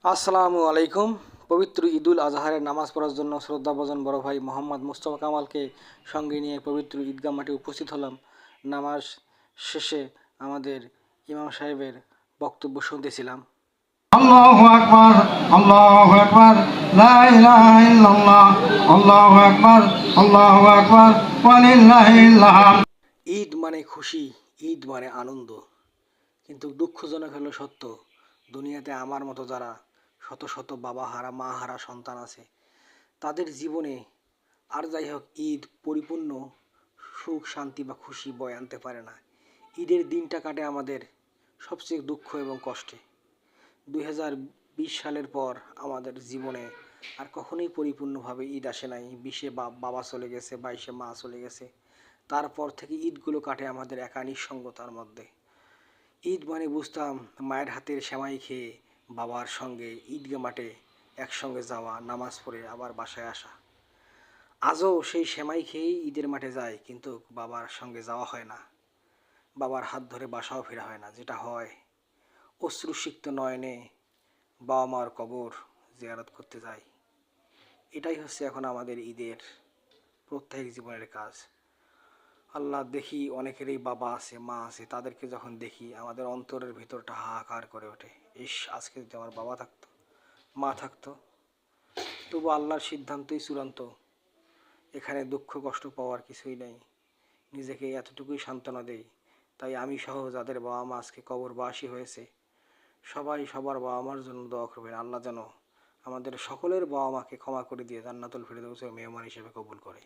আসসালামু আলাইকুম। পবিত্র ঈদুল আজহারের নামাজ পড়ার জন্য শ্রদ্ধাভাজন বড় ভাই মোহাম্মদ মুস্তফা কামালকে সঙ্গে নিয়ে পবিত্র ঈদগাহ মাঠে উপস্থিত হলাম। নামাজ শেষে আমাদের ইমাম সাহেবের বক্তব্য শুনতেছিলাম। আল্লাহু আকবার, আল্লাহু আকবার, লা ইলাহা ইল্লাল্লাহ, আল্লাহু আকবার, আল্লাহু আকবার, ওয়া লিল্লাহিল হামদ। ঈদ মানে খুশি, ঈদ মানে আনন্দ, কিন্তু দুঃখজনক হলো সত্য, দুনিয়াতে আমার মতো যারা শত শত বাবা হারা মা হারা সন্তান আছে, তাদের জীবনে আর যাই হোক ঈদ পরিপূর্ণ সুখ শান্তি বা খুশি বয়ে আনতে পারে না। ঈদের দিনটা কাটে আমাদের সবচেয়ে দুঃখ এবং কষ্টে। 2020 সালের পর আমাদের জীবনে আর কখনোই পরিপূর্ণভাবে ঈদ আসে নাই। 20-এ বাবা চলে গেছে, 22-এ মা চলে গেছে। তারপর থেকে ঈদগুলো কাটে আমাদের একা নিঃসঙ্গতার মধ্যে। ঈদ মানে বুঝতাম মায়ের হাতের সেমাই খেয়ে বাবার সঙ্গে ঈদগাহ মাঠে একসঙ্গে যাওয়া, নামাজ পড়ে আবার বাসায় আসা। আজও সেই সেমাই খেয়েই ঈদের মাঠে যায়, কিন্তু বাবার সঙ্গে যাওয়া হয় না, বাবার হাত ধরে বাসাও ফেরা হয় না। যেটা হয়, অশ্রুসিক্ত নয়নে বাবা মার কবর জিয়ারত করতে যাই। এটাই হচ্ছে এখন আমাদের ঈদের প্রত্যেক জীবনের কাজ। আল্লাহ, দেখি অনেকেরই বাবা আছে মা আছে, তাদেরকে যখন দেখি আমাদের অন্তরের ভিতরটা হাহাকার করে ওঠে। ইস, আজকে যদি আমার বাবা থাকতো, মা থাকতো। তবু আল্লাহর সিদ্ধান্তই চূড়ান্ত, এখানে দুঃখ কষ্ট পাওয়ার কিছুই নেই। নিজেকে এতটুকুই সান্ত্বনা দেই। তাই আমি সহ যাদের বাবা মা আজকে কবরবাসী হয়েছে, সবাই সবার বাবা মার জন্য দোয়া করবেন। আল্লাহ যেন আমাদের সকলের বাবা মাকে ক্ষমা করে দিয়ে জান্নাতুল ফেরদৌসের মেহমান হিসেবে কবুল করে।